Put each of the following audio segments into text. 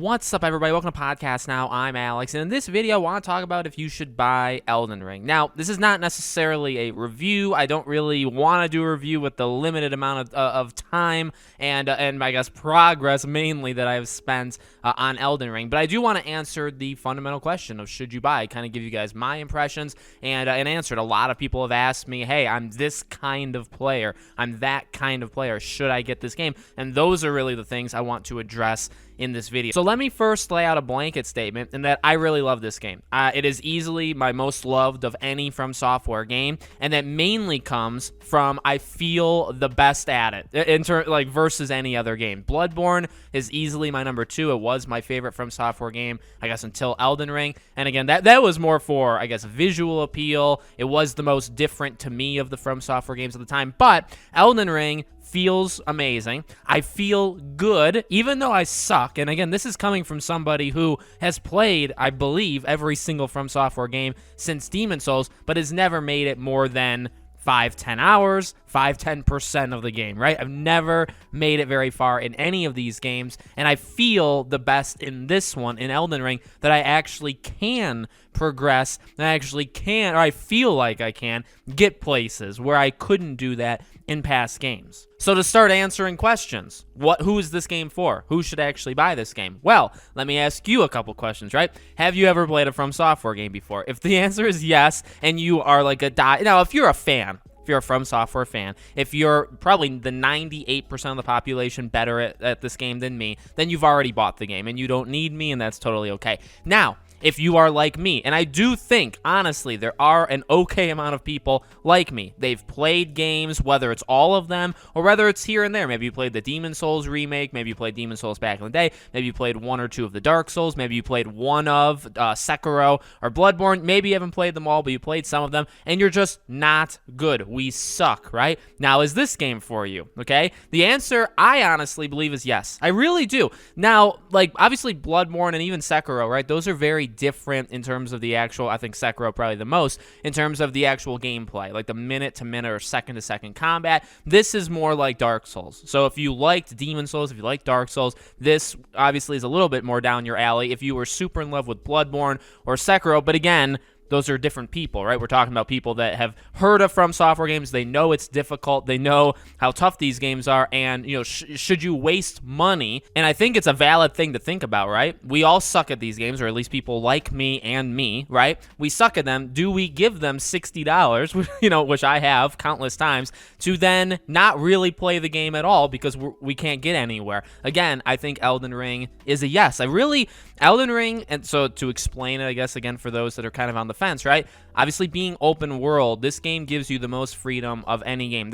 What's up, everybody? Welcome to Podcast Now. I'm Alex, and in this video, I want to talk about if you should buy Elden Ring. Now, this is not necessarily a review. I don't really want to do a review with the limited amount of time and I guess progress mainly that I've spent on Elden Ring. But I do want to answer the fundamental question of should you buy. Kind of give you guys my impressions and answer it. A lot of people have asked me, hey, I'm this kind of player. I'm that kind of player. Should I get this game? And those are really the things I want to address in this video. So let me first lay out a blanket statement in that I really love this game. It is easily my most loved of any From Software game, and that mainly comes from I feel the best at it versus any other game. Bloodborne is easily my number 2. It was my favorite From Software game, I guess, until Elden Ring. And again, that was more for, I guess, visual appeal. It was the most different to me of the From Software games at the time. But Elden Ring feels amazing. I feel good, even though I suck. And again, this is coming from somebody who has played, I believe, every single From Software game since Demon's Souls, but has never made it more than 5-10 hours, 5-10% of the game, right? I've never made it very far in any of these games, and I feel the best in this one, in Elden Ring, that I actually can progress, and I actually can, or I feel like I can, get places where I couldn't do that in past games. So to start answering questions, who is this game for? Who should actually buy this game? Well, let me ask you a couple questions, right? Have you ever played a From Software game before? If the answer is yes, and you are like if you're a fan, if you're a From Software fan, if you're probably the 98% of the population better at this game than me, then you've already bought the game, and you don't need me, and that's totally okay. Now, if you are like me, and I do think, honestly, there are an okay amount of people like me. They've played games, whether it's all of them, or whether it's here and there. Maybe you played the Demon's Souls remake, maybe you played Demon's Souls back in the day, maybe you played one or two of the Dark Souls, maybe you played one of Sekiro or Bloodborne, maybe you haven't played them all, but you played some of them, and you're just not good. We suck, right? Now, is this game for you, okay? The answer, I honestly believe, is yes. I really do. Now, obviously Bloodborne and even Sekiro, right? Those are very different in terms of the actual, I think Sekiro probably the most, in terms of the actual gameplay, like the minute-to-minute or second-to-second combat. This is more like Dark Souls. So if you liked Demon's Souls, if you like Dark Souls, this obviously is a little bit more down your alley. If you were super in love with Bloodborne or Sekiro, but again, those are different people, right? We're talking about people that have heard of From Software games. They know it's difficult. They know how tough these games are. And, should you waste money? And I think it's a valid thing to think about, right? We all suck at these games, or at least people like me and me, right? We suck at them. Do we give them $60, which I have countless times, to then not really play the game at all because we can't get anywhere? Again, I think Elden Ring is a yes. Elden Ring, and so to explain it, I guess, again, for those that are kind of on the fence, right? Obviously, being open world, this game gives you the most freedom of any game.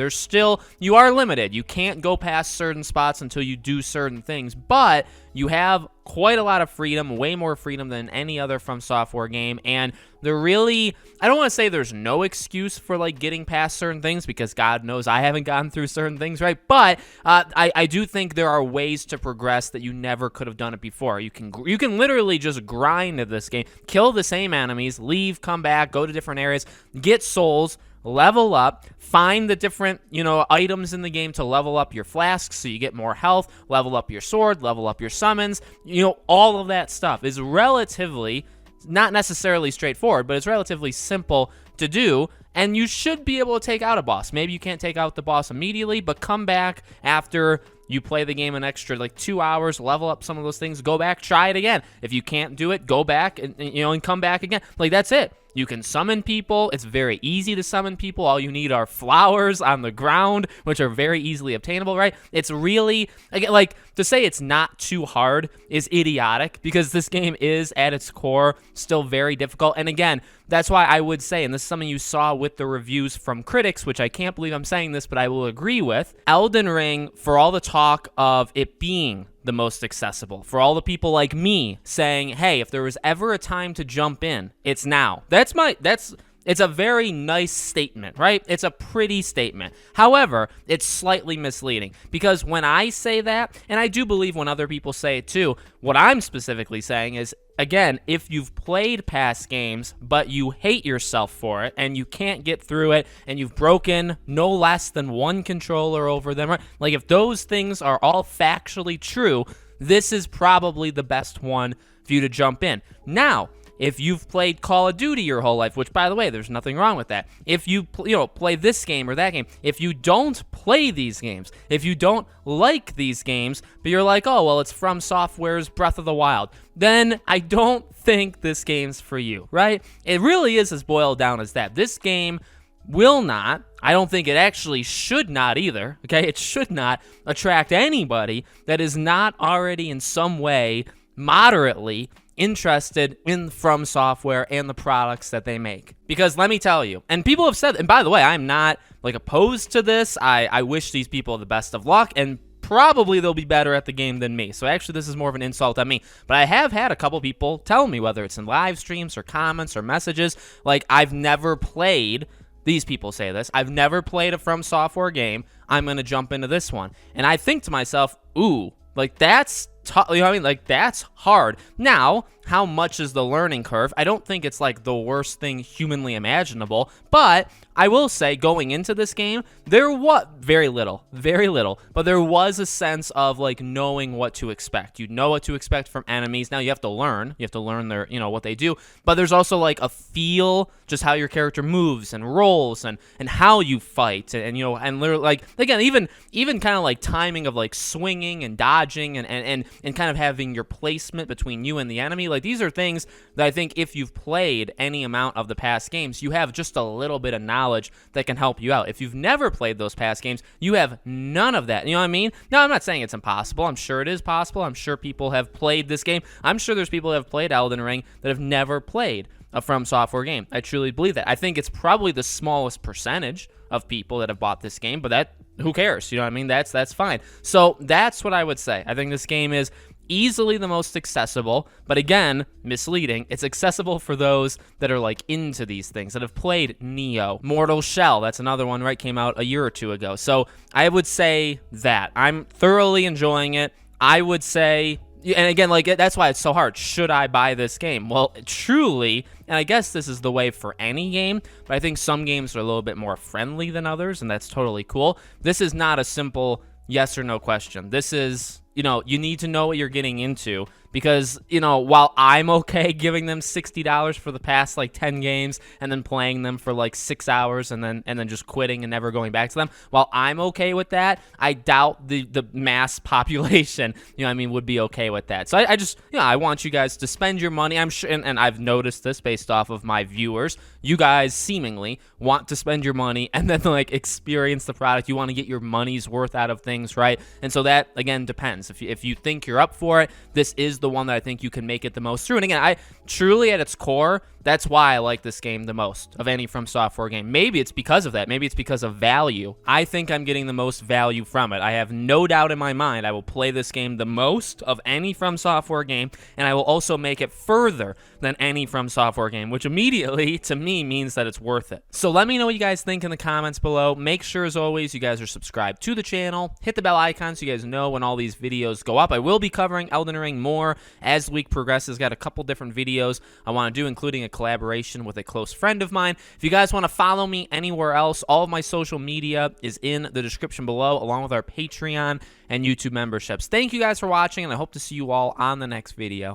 You are limited. You can't go past certain spots until you do certain things, but you have quite a lot of freedom, way more freedom than any other From Software game, and I don't want to say there's no excuse for getting past certain things, because God knows I haven't gotten through certain things, right? But I do think there are ways to progress that you never could have done it before. You can literally just grind at this game, kill the same enemies, leave, come back, go to different areas, get souls, level up, find the different, items in the game to level up your flasks so you get more health, level up your sword, level up your summons. All of that stuff is relatively, not necessarily straightforward, but it's relatively simple to do, and you should be able to take out a boss. Maybe you can't take out the boss immediately, but come back after you play the game an extra 2 hours, level up some of those things, go back, try it again. If you can't do it, go back and come back again. That's it. You can summon people. It's very easy to summon people. All you need are flowers on the ground, which are very easily obtainable, right? It's really, to say it's not too hard is idiotic, because this game is, at its core, still very difficult. And again, that's why I would say, and this is something you saw with the reviews from critics, which I can't believe I'm saying this, but I will agree with, Elden Ring, for all the talk of it being the most accessible, for all the people like me saying, hey, if there was ever a time to jump in, it's now. It's a very nice statement, right? It's a pretty statement. However, it's slightly misleading, because when I say that, and I do believe when other people say it too, what I'm specifically saying is, again, if you've played past games, but you hate yourself for it, and you can't get through it, and you've broken no less than one controller over them, right? If those things are all factually true, this is probably the best one for you to jump in. Now, if you've played Call of Duty your whole life, which, by the way, there's nothing wrong with that. If you play this game or that game, if you don't play these games, if you don't like these games, but you're like, oh, well, it's From Software's Breath of the Wild, then I don't think this game's for you, right? It really is as boiled down as that. This game will not, I don't think it actually should not either, okay? It should not attract anybody that is not already in some way moderately interested in From Software and the products that they make. Because let me tell you, and people have said, and by the way, I'm not like opposed to this. I wish these people the best of luck, and probably they'll be better at the game than me. So actually, this is more of an insult on me. But I have had a couple people tell me, whether it's in live streams or comments or messages, like, I've never played, these people say this, I've never played a From Software game, I'm going to jump into this one. And I think to myself, ooh, like, that's tough, you know what I mean? Like, that's hard. Now, how much is the learning curve? I don't think it's like the worst thing humanly imaginable, but I will say, going into this game, there was very little, but there was a sense of like knowing what to expect. You know what to expect from enemies. Now you have to learn their, what they do, but there's also like a feel, just how your character moves and rolls and how you fight, and literally, like, again, even kind of like timing of like swinging and dodging and kind of having your placement between you and the enemy. Like, these are things that I think if you've played any amount of the past games, you have just a little bit of knowledge that can help you out. If you've never played those past games, you have none of that. You know what I mean? Now, I'm not saying it's impossible. I'm sure it is possible. I'm sure people have played this game. I'm sure there's people that have played Elden Ring that have never played a From Software game. I truly believe that. I think it's probably the smallest percentage of people that have bought this game, but that, who cares? You know what I mean? That's fine. So that's what I would say. I think this game is easily the most accessible, but again, misleading. It's accessible for those that are like into these things, that have played Neo. Mortal Shell, that's another one, right? Came out a year or two ago. So I would say that I'm thoroughly enjoying it. I would say, and again, like, that's why it's so hard. Should I buy this game? Well, truly, and I guess this is the way for any game, but I think some games are a little bit more friendly than others, and that's totally cool. This is not a simple yes or no question. This is, you need to know what you're getting into, because, while I'm okay giving them $60 for the past like 10 games and then playing them for like 6 hours and then just quitting and never going back to them, while I'm okay with that, I doubt the mass population, would be okay with that. So I just, I want you guys to spend your money. I'm sure, and I've noticed this based off of my viewers, you guys seemingly want to spend your money and then like experience the product. You want to get your money's worth out of things, right? And so that, again, depends. If you think you're up for it, this is the one that I think you can make it the most through. And again, I truly, at its core, that's why I like this game the most of any From Software game. Maybe it's because of that. Maybe it's because of value. I think I'm getting the most value from it. I have no doubt in my mind I will play this game the most of any From Software game, and I will also make it further than any From Software game, which immediately, to me, means that it's worth it. So let me know what you guys think in the comments below. Make sure, as always, you guys are subscribed to the channel. Hit the bell icon so you guys know when all these videos go up. I will be covering Elden Ring more as the week progresses. Got a couple different videos I want to do, including a collaboration with a close friend of mine. If you guys want to follow me anywhere else, all of my social media is in the description below, along with our Patreon and YouTube memberships. Thank you guys for watching, and I hope to see you all on the next video.